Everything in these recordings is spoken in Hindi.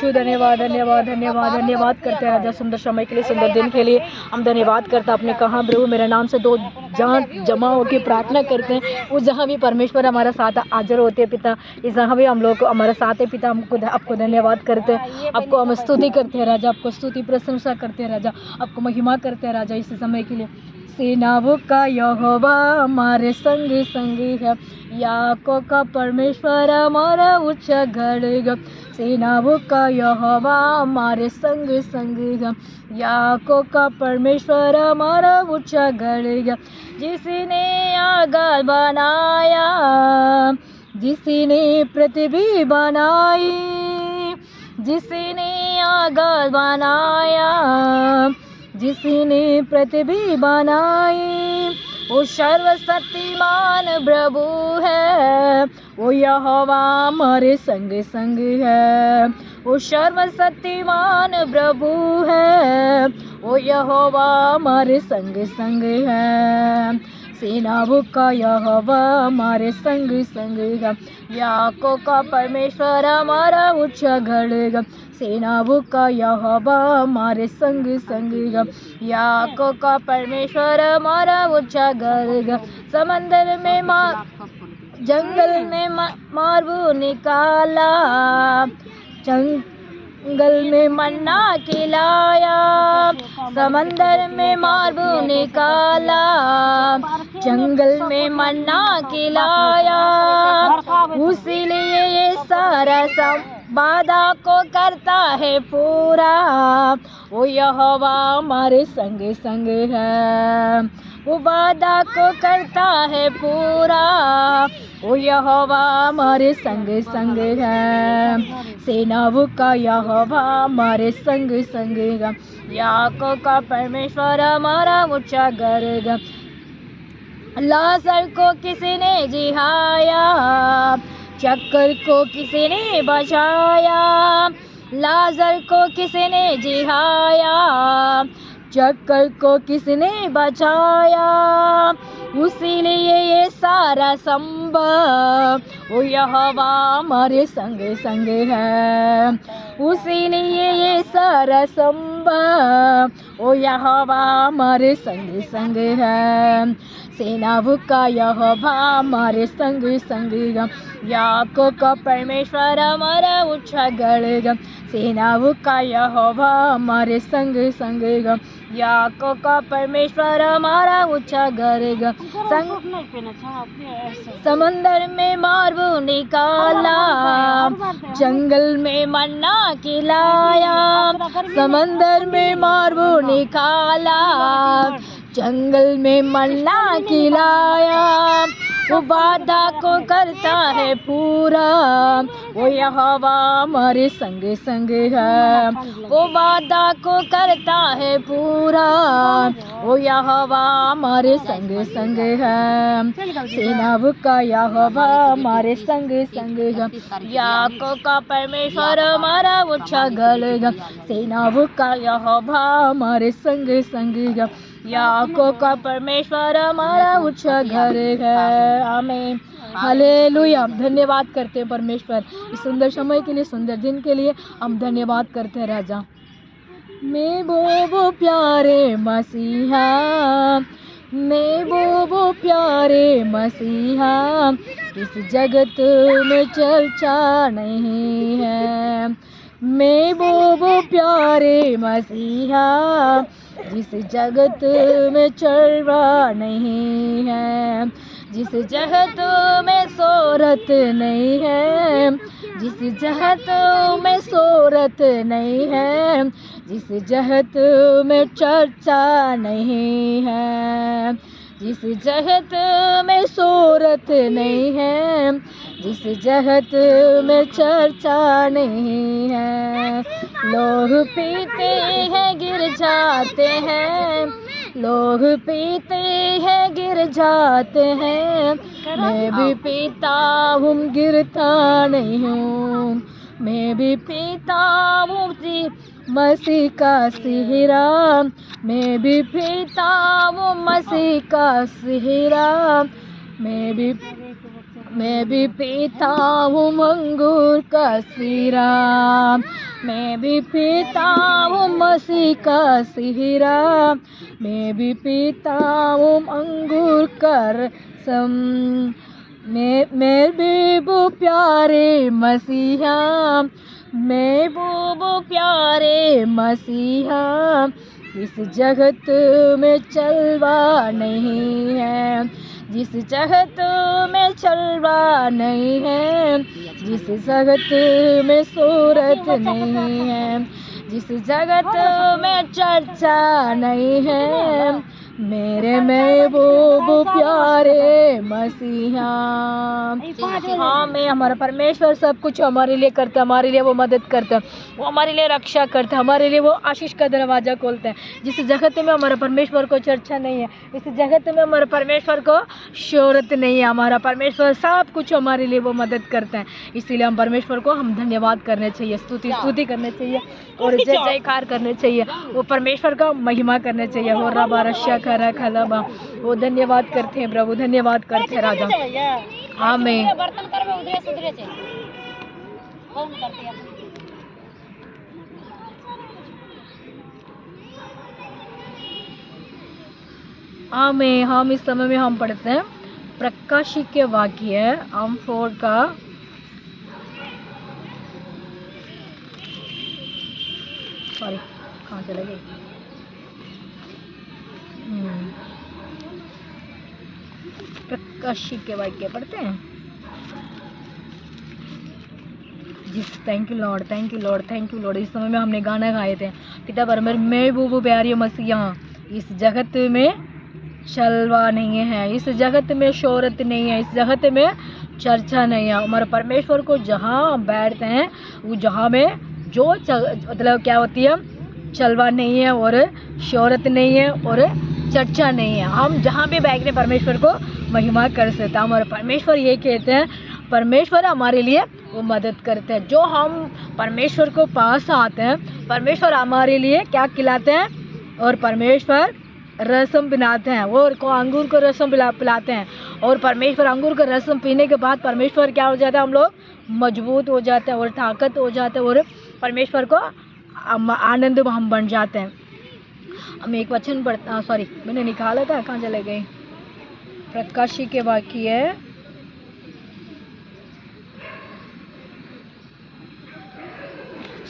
यीशु धन्यवाद धन्यवाद धन्यवाद धन्यवाद करते हैं राजा, सुंदर समय के लिए, सुंदर दिन के लिए हम धन्यवाद करते हैं। आपने कहा प्रभु मेरे नाम से दो जहाँ जमा होकर प्रार्थना करते हैं उस जहाँ भी परमेश्वर हमारा साथ हाजिर होते हैं पिता, इस जहाँ भी हम लोग हमारे साथ है पिता। हमको आपको धन्यवाद करते हैं, आपको हम स्तुति करते हैं राजा, आपको स्तुति प्रशंसा करते हैं राजा, आपको महिमा करते हैं राजा इस समय के लिए। सेनाओं का यहोवा हमारे संग संगी है, याकूब का परमेश्वर हमारा ऊंचा गढ़ है। सेनाओं का यहोवा हमारे संग संगी है, याकूब का परमेश्वर हमारा ऊंचा गढ़ है। जिसने आकाश बनाया, जिसने पृथ्वी बनाई, जिसने आकाश बनाया, जिसने पृथ्वी बनाई, वो सर्वशक्तिमान प्रभु है, वो यहोवा हमारे संग संग है। वो सर्वशक्तिमान प्रभु है, वो यहोवा हमारे संग संग है। सेनाओं का यहोवा हमारे संग संग है, याकूब का परमेश्वर हमारा ऊंचा गढ़ है। सेनाओं का यहोवा हमारे संग संग है, याकूब का परमेश्वर हमारा ऊंचा गढ़ है। समंदर में जंगल में मार्बू निकाला, जंगल में मन्ना खिलाया, समंदर में मार्बू निकाला, जंगल में मन्ना खिलाया। उसीलिए ये सारा वादा को करता है पूरा, वो यहोवा हमारे संग संग है। वो वादा को करता है पूरा, वो यहोवा हमारे संग संग है। सेनाओं का यहोवा हमारे संग संग है, याकूब का परमेश्वर हमारा ऊंचा गढ़ है। लाजर को किसी ने जिहाया, चक्कर को किसी ने बचाया, लाजर को किसी ने जिहाया, चक्कर को किसने बचाया। उसीलिए ये सारा संभव, वो यहोवा हमारे संग संग है। उसीलिए ये सारा संभव, वो यहोवा हमारे संग संग है। सेनाओं का यहोवा हमारे संग संग है, याकूब का परमेश्वर हमारा ऊंचा गढ़ है। सेनाओं का यहोवा हमारे संग संग है, याकूब का परमेश्वर हमारा ऊंचा गढ़ है। समंदर में मार्बू निकाला, जंगल में मन्ना खिलाया, समंदर में मार्बू निकाला, जंगल में मन्ना खिलाया। वो वादा को करता है पूरा, वो यहोवा हमारे संग संग है। वो वादा को करता है पूरा, वो यहोवा हमारे संग संग है। सेनाओं का यहोवा हमारे संग संग है, याकूब का परमेश्वर हमारा ऊंचा गढ़ है। सेनाओं का यहोवा हमारे संग संग है, याकूब का परमेश्वर हमारा ऊंचा घर है। आमीन, हालेलुया। धन्यवाद करते हैं परमेश्वर इस सुंदर समय के लिए, सुंदर दिन के लिए हम धन्यवाद करते हैं राजा। मैं वो प्यारे मसीहा, मैं वो प्यारे मसीहा, इस जगत में चर्चा नहीं है। मैं वो प्यारे मसीहा, जिस जगत में चर्चा नहीं है, जिस जगत में शोहरत नहीं है, जिस जगत में शोहरत नहीं है, जिस जगत में चर्चा नहीं है, जिस जगत में शोहरत नहीं है, जिस जगत में चर्चा नहीं है। लोग पीते हैं गिर जाते हैं, लोग पीते हैं गिर जाते हैं, मैं भी पीता हूँ गिरता नहीं हूँ, मैं भी पीता हूँ मसीह का सिहरा, मैं भी पीता हूँ मसीह का सिहरा, मैं भी मैं भी पीता हूँ अंगूर का सिरप, मैं भी पीता हूँ मसीह का सिरप, मैं भी पीता हूँ अंगूर का रसम, मैं भी वो प्यारे मसीहा, मैं वो प्यारे मसीहा, इस जगत में चलवा नहीं है, जिस जगत में चलवा नहीं है, जिस जगत में सूरत नहीं है, जिस जगत में चर्चा नहीं है, मेरे में वो प्यारे मसीहा। हाँ, मैं हमारा परमेश्वर सब कुछ हमारे लिए करता है, हमारे लिए वो मदद करता है, वो हमारे लिए रक्षा करता है, हमारे लिए वो आशीष का दरवाज़ा खोलता है। जिस जगत में हमारा परमेश्वर को चर्चा नहीं है, इस जगत में हमारे परमेश्वर को शोहरत नहीं है, हमारा परमेश्वर सब कुछ हमारे लिए वो मदद करता है। इसीलिए हम परमेश्वर को हम धन्यवाद करने चाहिए, स्तुति करने चाहिए और जय जयकार करने चाहिए, वो परमेश्वर का महिमा करने चाहिए। हो रबा रश्या खरा खलबा, वो धन्यवाद करते हैं प्रभु, धन्यवाद करते हैं राजा। आमीन। बर्तन करबे उधरे सुधरे से कौन करते हैं? आमीन। हम इस समय में हम पढ़ते हैं प्रकाशित के वाक्य हम 4 का सॉरी कहाँ चले गए, प्रकाशित के वाक्य पढ़ते हैं। जिस thank you Lord, thank you Lord, thank you Lord. इस समय में हमने गाना गाए थे, पिता परमेश्वर मैं वो प्यारी मसीहा, इस जगत में चलवा नहीं है, इस जगत में शोहरत नहीं है, इस जगत में चर्चा नहीं है। हमारे परमेश्वर को जहाँ बैठते हैं वो जहाँ में जो मतलब क्या होती है, चलवा नहीं है और शोहरत नहीं है और चर्चा नहीं है। हम जहाँ भी बैठ के परमेश्वर को महिमा कर सकते हैं। हमारे परमेश्वर ये कहते हैं, परमेश्वर हमारे लिए वो मदद करते हैं। जो हम परमेश्वर को पास आते हैं, परमेश्वर हमारे लिए क्या खिलाते हैं, और परमेश्वर रसम पिलाते हैं, वो अंगूर को रसम पिलाते हैं। और परमेश्वर अंगूर का रसम पीने के बाद परमेश्वर क्या हो जाता है, हम लोग मजबूत हो जाते हैं और ताकत हो जाते हैं और परमेश्वर को आनंद हम बन जाते हैं। हम एक वचन पढ़ता, सॉरी मैंने निकाला था, कहाँ चले गए, प्रकाशित के वाक्य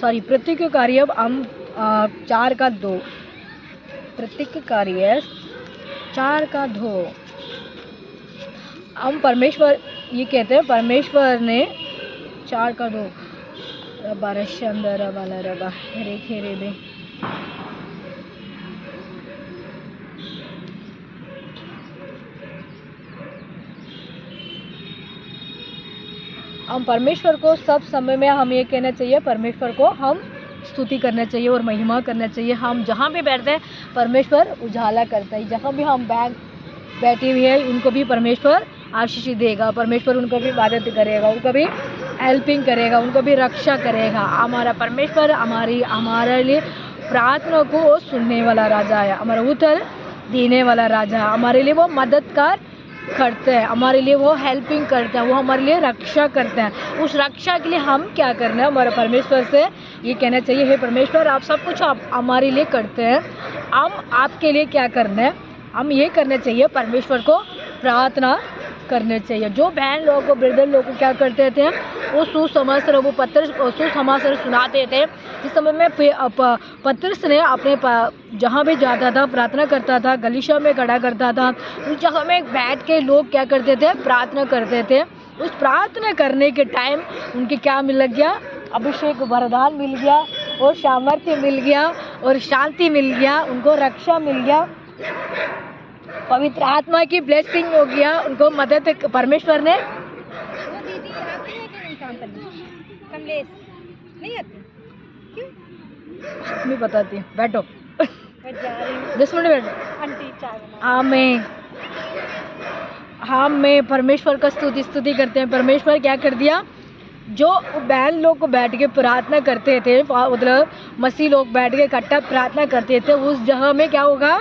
सॉरी प्रतीक कार्य अब हम 4 का 2, प्रतीक कार्य 4 का 2। हम परमेश्वर ये कहते हैं, परमेश्वर ने 4 का 2 बारह वाला रबा रे खेरे बे, हम परमेश्वर को सब समय में हम ये कहना चाहिए, परमेश्वर को हम स्तुति करना चाहिए और महिमा करना चाहिए। हम जहाँ भी बैठते हैं परमेश्वर उजाला करता है, जहाँ भी हम बैठे हुए हैं उनको भी परमेश्वर आशीष देगा, परमेश्वर उनको भी मदद करेगा, उनको भी हेल्पिंग करेगा, उनको भी रक्षा करेगा। हमारा परमेश्वर हमारे लिए प्रार्थना को सुनने वाला राजा है, हमारा उत्तर देने वाला राजा है, हमारे लिए वो मददगार करते हैं, हमारे लिए वो हेल्पिंग करते हैं, वो हमारे लिए रक्षा करते हैं। उस रक्षा के लिए हम क्या करना है, हमारे परमेश्वर से ये कहना चाहिए, हे परमेश्वर आप सब कुछ आप हमारे लिए करते हैं, हम आपके लिए क्या करना है, हम ये करना चाहिए, परमेश्वर को प्रार्थना करने चाहिए। जो बहन लोगों को, ब्रदर लोगों को क्या करते थे, वो सुसमाचार, वो सुसमाचार सुनाते थे। इस समय में पतरस ने अपने जहाँ भी जाता था प्रार्थना करता था, गलीशा में खड़ा करता था, उस जगह में बैठ के लोग क्या करते थे, प्रार्थना करते थे। उस प्रार्थना करने के टाइम उनके क्या मिल गया, अभिषेक वरदान मिल गया और सामर्थ्य मिल गया और शांति मिल गया, उनको रक्षा मिल गया, पवित्र आत्मा की ब्लेसिंग हो गया, उनको मदद परमेश्वर ने। वो दीदी आती है कि नहीं काम करने, कमलेश नहीं आती क्यों? नहीं बताती, बैठो मैं जा रही हूँ, 10 मिनट बैठो। आंटी चाय बना। हाँ मैं परमेश्वर का स्तुति करते हैं। परमेश्वर क्या कर दिया, जो बहन लोग को बैठ के प्रार्थना करते थे, मतलब मसीह लोग बैठ के इकट्ठा प्रार्थना करते थे, उस जगह में क्या होगा,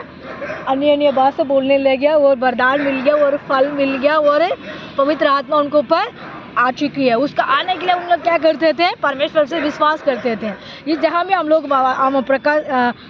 अन्य अन्य बात से बोलने लग गया और वरदान मिल गया और फल मिल गया और पवित्र आत्मा उनके ऊपर आ चुकी है। उसका आने के लिए उन लोग क्या करते थे, परमेश्वर से विश्वास करते थे। ये जहाँ भी हम लोग हम प्रकाश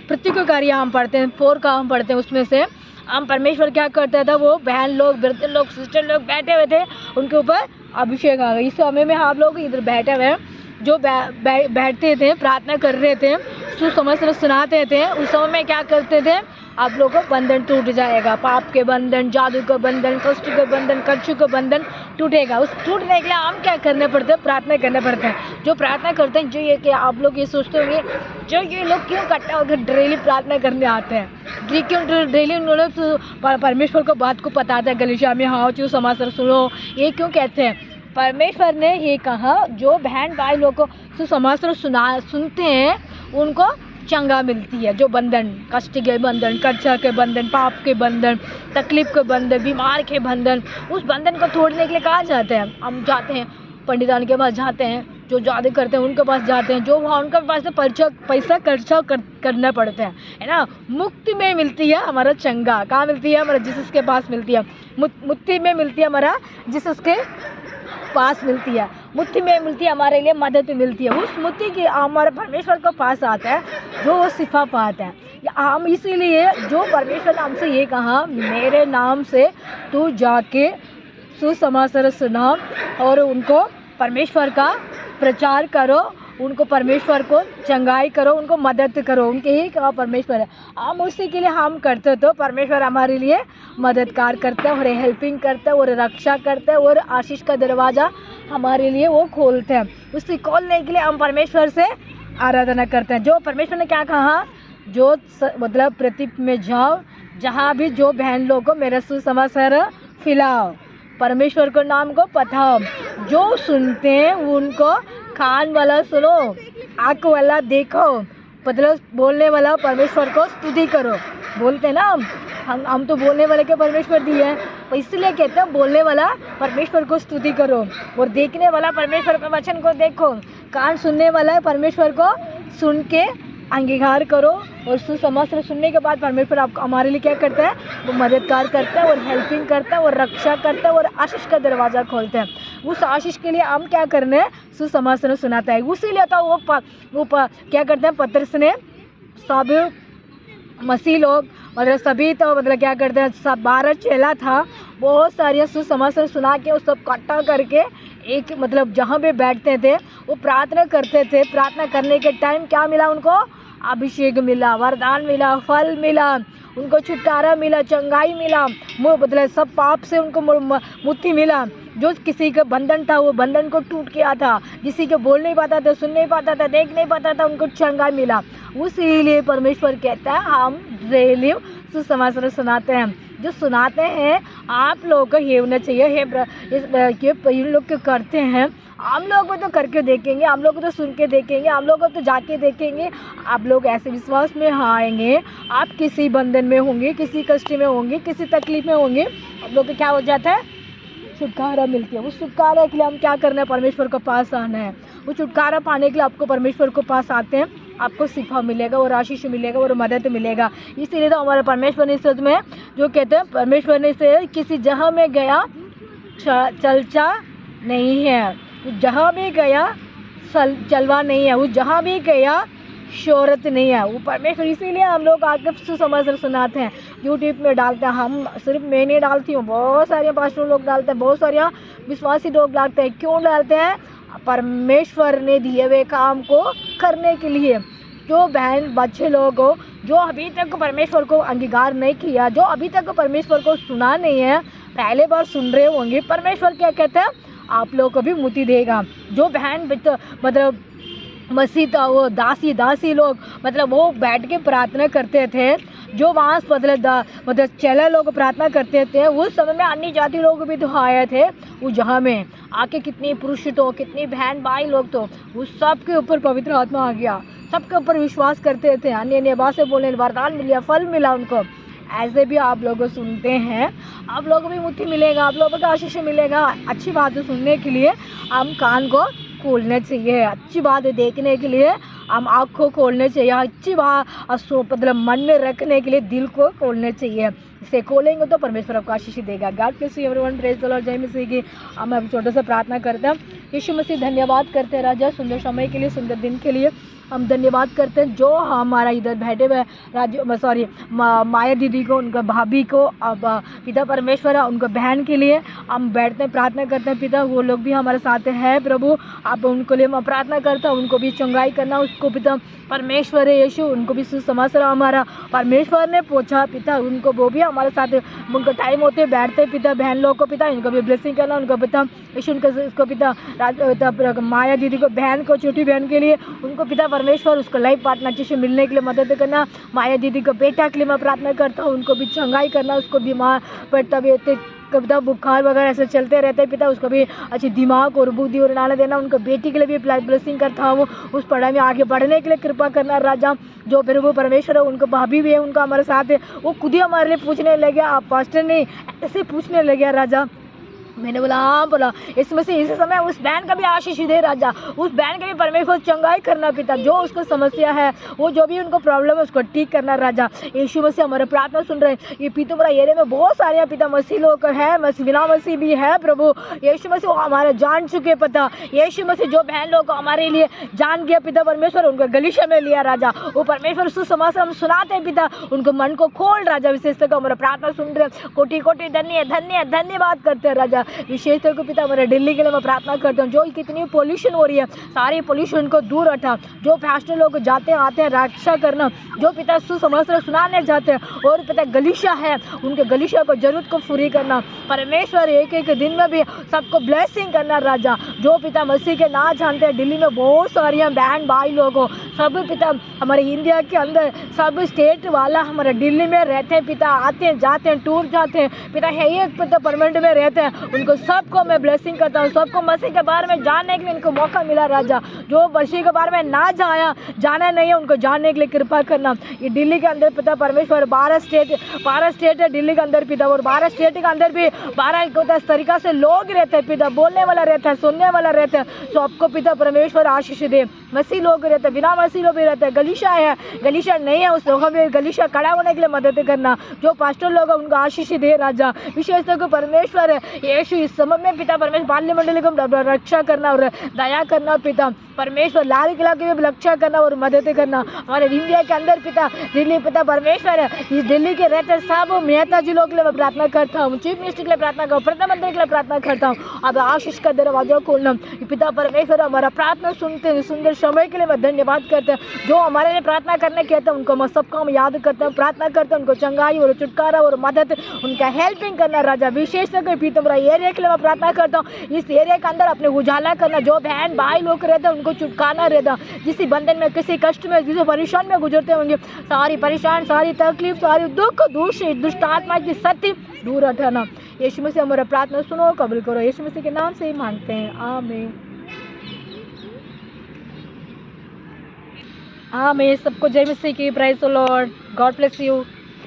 प्रत्येक कार्य हम पढ़ते हैं, 4 का हम पढ़ते हैं, उसमें से हम परमेश्वर क्या करता था, वो बहन लोग, ब्रदर लोग, सिस्टर लोग बैठे हुए थे, उनके ऊपर अभिषेक आ गया। इस समय में आप लोग इधर बैठे हुए हैं, जो बैठते थे, प्रार्थना कर रहे थे, सुसमाचार सुनाते थे, उस समय में क्या करते थे, आप लोगों को बंधन टूट जाएगा, पाप के बंधन, जादू का बंधन, कष्ट के बंधन, कर्ज का बंधन टूटेगा। उस टूटने के लिए हम क्या करने पड़ते हैं, प्रार्थना करने पड़ते हैं। जो प्रार्थना करते हैं, जो ये कि आप लोग ये सोचते होंगे, जो ये लोग क्यों इकट्ठा होकर डेली प्रार्थना करने आते हैं, ये क्यों डेली उन लोग परमेश्वर को बात को बताते हैं, गलीशिया में हाँ जो समाचार सुनो, ये क्यों कहते हैं। परमेश्वर ने ये कहा, जो बहन भाई लोग को सुसमाचार सुनते हैं, उनको चंगा मिलती है। जो बंधन, कष्ट के बंधन, कर्ज के बंधन, पाप के बंधन, तकलीफ के बंधन, बीमार के बंधन, उस बंधन को तोड़ने के लिए कहाँ जाते हैं, हम जाते हैं पंडितान के पास जाते हैं, जो जादू करते हैं उनके पास जाते हैं, जो वहाँ उनके पास से पैसा खर्चा करना पड़ता है ना। मुक्ति में मिलती है हमारा चंगा, कहाँ मिलती है, हमारा जिसस के पास मिलती है। मुक्ति में मिलती है हमारा जिसस के पास मिलती है, मुक्ति में मिलती है, हमारे लिए मदद मिलती है। उस मुक्ति की हमारे परमेश्वर के पास आता है, जो वो सिफा पाता है। हम इसीलिए जो परमेश्वर ने हमसे ये कहा, मेरे नाम से तू जाके सुसमाचार सुना और उनको परमेश्वर का प्रचार करो, उनको परमेश्वर को चंगाई करो, उनको मदद करो, उनके ही कहा परमेश्वर है। हम उसी के लिए हम करते तो परमेश्वर हमारे लिए मददगार करता है और हेल्पिंग करता है और रक्षा करता है और आशीष का दरवाज़ा हमारे लिए वो खोलते हैं। उसी खोलने के लिए हम परमेश्वर से आराधना करते हैं। जो परमेश्वर ने क्या कहा, जो मतलब पृथ्वी में जाओ, जहाँ भी जो बहन लोग को मेरा सुसमाचार फैलाओ, परमेश्वर को नाम को बताओ, जो सुनते हैं उनको कान वाला सुनो, आँख वाला देखो, मतलब बोलने वाला परमेश्वर को स्तुति करो। बोलते हैं ना हम तो बोलने वाले के परमेश्वर दिए हैं, तो इसलिए कहते हैं बोलने वाला परमेश्वर को स्तुति करो और देखने वाला परमेश्वर के वचन को देखो। कान सुनने वाला परमेश्वर को सुन के अंगीकार करो और सुसमाचार सुनने के बाद परमेश्वर आपको हमारे लिए क्या करता है, वो मददगार करता है और हेल्पिंग करता है और रक्षा करता है और आशीष का दरवाज़ा खोलता है। उस आशीष के लिए हम क्या करने हैं, सुसमाचार सुनाता है। उसीलिए तो क्या करते हैं, पतरस ने सब मसीह लोग मतलब सभी तो मतलब क्या करते हैं, सब 12 चेला था, बहुत सारे सुसमाचार सुना के वो सब इकट्ठा करके एक मतलब जहाँ पे बैठते थे वो प्रार्थना करते थे। प्रार्थना करने के टाइम क्या मिला उनको, अभिषेक मिला, वरदान मिला, फल मिला, उनको छुटकारा मिला, चंगाई मिला, मतलब सब पाप से उनको मुक्ति मिला। जो किसी का बंधन था वो बंधन को टूट गया था, किसी को बोल नहीं पाता था, सुन नहीं पाता था, देख नहीं पाता था, उनको चंगाई मिला। उसीलिए परमेश्वर कहता है हम डेली सुसमाचार सुनाते हैं। जो सुनाते हैं आप लोगों को ये होना चाहिए, ये लोग को करते हैं, हम लोग को तो करके देखेंगे, हम लोग को तो सुन के देखेंगे, हम लोग को तो जाके देखेंगे। आप लोग ऐसे विश्वास में आएंगे, आप किसी बंधन में होंगे, किसी कष्ट में होंगे, किसी तकलीफ में होंगे, आप लोग को क्या हो जाता है, छुटकारा मिलती है। उस छुटकारा के लिए हम क्या करना है, परमेश्वर के पास आना है। वो छुटकारा पाने के लिए आपको परमेश्वर के पास आते हैं, आपको सिफा मिलेगा और आशीष मिलेगा और मदद मिलेगा। इसीलिए तो हमारे परमेश्वर ने इस में जो कहते हैं, परमेश्वर ने से किसी जहाँ में गया चलचा नहीं है, जहाँ भी गया चलवा नहीं है, वो जहाँ भी गया शोहरत नहीं है, वो परमेश्वर। इसीलिए हम लोग आगे सुसमाचार सुनाते हैं, यूट्यूब में डालते हैं। हम सिर्फ मैं नहीं डालती हूँ, बहुत सारे पास्टर लोग डालते हैं, बहुत सारे विश्वासी लोग डालते हैं। क्यों डालते हैं, परमेश्वर ने दिए हुए काम को करने के लिए। जो बहन बच्चे लोग हो, जो अभी तक परमेश्वर को अंगीकार नहीं किया, जो अभी तक परमेश्वर को सुना नहीं है, पहले बार सुन रहे होंगे, परमेश्वर क्या कहते हैं, आप लोग को भी मुक्ति देगा। जो बहन मतलब मसीह था, वो दासी लोग मतलब वो बैठ के प्रार्थना करते थे, जो वहाँ मतलब चेला लोग प्रार्थना करते थे, उस समय में अन्य जाति लोग भी तो आए थे। वो जहाँ में आके कितने पुरुष तो, कितनी बहन भाई लोग तो, उस सब के ऊपर पवित्र आत्मा आ गया, सबके ऊपर विश्वास करते थे, अन्य भाषा बोलने, वरदान मिला, फल मिला उनको। ऐसे भी आप लोग सुनते हैं, आप लोगों को भी मुक्ति मिलेगा, आप लोगों को आशीष मिलेगा। अच्छी बात सुनने के लिए हम कान को खोलना चाहिए, अच्छी बात देखने के लिए हम आँखों खोलने चाहिए, अच्छी बात मतलब मन में रखने के लिए दिल को खोलने चाहिए। इसे खोलेंगे तो परमेश्वर आपको आशीष देगा। God bless you everyone, praise the Lord, जय मसीह की। हम अब छोटे से प्रार्थना करते हैं। यीशु मसीह धन्यवाद करते हैं राजा सुंदर समय के लिए, सुंदर दिन के लिए। हम धन्यवाद करते हैं जो हमारा इधर बैठे हुए माया दीदी को, उनका भाभी को, अब पिता परमेश्वर उनको बहन के लिए हम बैठते हैं, प्रार्थना करते हैं। पिता वो लोग भी हमारे साथ है प्रभु, आप उनको लिए मैं प्रार्थना करता हूँ, उनको भी चंगाई करना उसको पिता परमेश्वर है यीशु, उनको भी सुसमाचार हमारा परमेश्वर ने पूछा पिता, उनको वो भी हमारे साथ उनको टाइम होते बैठते पिता बहन लोग को पिता इनको भी ब्लेसिंग करना, उनको पिता यीशु उसको पिता माया दीदी को बहन को छोटी बहन के लिए उनको पिता परमेश्वर उसको लाइफ पार्टनर अच्छे से मिलने के लिए मदद करना। माया दीदी को बेटा के लिए मैं प्रार्थना करता हूँ, उनको भी चंगाई करना, उसको बीमार पर तबीयत कविता बुखार वगैरह ऐसे चलते रहते हैं पिता, उसको भी अच्छी दिमाग और बुद्धि और नाना देना। उनको बेटी के लिए भी ब्लेसिंग करता हूँ, उस पढ़ाई में आगे बढ़ने के लिए कृपा करना राजा। जो प्रभु परमेश्वर है उनको भाभी भी है, उनका हमारे साथ है, वो खुद ही हमारे लिए पूछने लगे, आप पास्टर नहीं ऐसे पूछने लगे राजा। मैंने बोला हाँ, बोला इसमें से इसी समय उस बहन का भी आशीष दे राजा, उस बहन के भी परमेश्वर चंगाई करना पिता, जो उसको समस्या है वो जो भी उनको प्रॉब्लम है उसको ठीक करना राजा। यीशु मसीह हमारे प्रार्थना सुन रहे हैं। ये पीतमपुरा एरिया में बहुत सारे पिता मसीह लोग हैं, बिना मसीह भी है प्रभु। यीशु मसीह हमारे जान चुके पता, यीशु मसीह जो बहन लोग को हमारे लिए जान गया पिता परमेश्वर, उनको गलीशा में लिया राजा। वो परमेश्वर सुसमाचार हम सुनाते हैं पिता, उनको मन को खोल राजा। विशेषतः हमारा प्रार्थना सुन रहे हैं, कोटि कोटि धन्यवाद करते हैं राजा। विशेष तौर पर पिता हमारे दिल्ली के लिए मैं प्रार्थना करता हूँ, जो कितनी पोल्यूशन हो रही है सारी पोल्यूशन को दूर हटा, जो पास्टर लोग जाते आते हैं रक्षा करना, जो पिता सुसमाचार सुनाने जाते हैं और पिता गलीशा है उनके गलीशा को जरूरत को पूरी करना परमेश्वर। एक एक दिन में भी सबको ब्लेसिंग करना राजा। जो पिता मसीह के ना जानते हैं, दिल्ली में बहुत सारी बहन भाई लोगों सब पिता हमारे इंडिया के अंदर सब स्टेट वाला हमारे दिल्ली में रहते हैं पिता, आते हैं जाते हैं टूर जाते हैं पिता, है एक पिता परमानेंट में रहते हैं, उनको सबको मैं ब्लेसिंग करता हूँ। सबको मसीह के बारे में जानने के लिए इनको मौका मिला राजा। जो मसीह के बारे में ना जाना नहीं है उनको जानने के लिए कृपा करना। ये दिल्ली के अंदर पिता परमेश्वर 12 स्टेट है दिल्ली के अंदर पिता, और 12 स्टेट के अंदर भी 12 तरीका से लोग रहते हैं पिता, बोलने वाला रहता है, सुनने वाला रहता है। तो आपको पिता परमेश्वर आशीष दे। मसीह लोग रहते हैं, बिना मसीह लोग भी रहते हैं, गलीशा है गलीशा नहीं है उस लोगों में गलीशा खड़ा होने के लिए मदद करना। जो पास्टर लोग हैं उनको आशीष दे राजा। विशेष तौर पर परमेश्वर है यीशु इस समय में पिता परमेश्वर बाल्य मंडली को रक्षा करना और दया करना पिता परमेश्वर, लाल किला की भी रक्षा करना और मदद करना। हमारे इंडिया के अंदर पिता दिल्ली पिता परमेश्वर है, इस दिल्ली के रहते सब मेहता जी लोग के लिए मैं प्रार्थना करता हूँ, चीफ मिनिस्टर के लिए प्रार्थना करता हूँ, प्रधानमंत्री के लिए प्रार्थना करता हूँ। अब आशीष का दरवाजा खोलना पिता परमेश्वर, हमारा प्रार्थना सुनते हैं, सुंदर समय के लिए मैं धन्यवाद करते हैं। जो हमारे लिए प्रार्थना करने कहते हैं उनको मैं सबको हम याद करते हैं, प्रार्थना करते हैं, उनको चंगाई और छुटकारा और मदद उनका हेल्पिंग करना राजा। विशेषकर पीतमपुरा एरिया के लिए मैं प्रार्थना करता हूँ, इस एरिया के अंदर अपने उजाला करना। जो बहन भाई लोग रहते हैं उनको छुटकारा रहता, जिस बंधन में किसी कष्ट में जिस परेशान में गुजरते होंगे, सारी परेशान सारी तकलीफ सारी दुख दुष्ट आत्मा की सत्य दूर हटाना। यीशु मसीह हमारा प्रार्थना सुनो, कबूल करो, यीशु मसीह के नाम से ही मांगते हैं, आमीन आमीन। सबको जय मसीह की, praise the Lord, God bless you.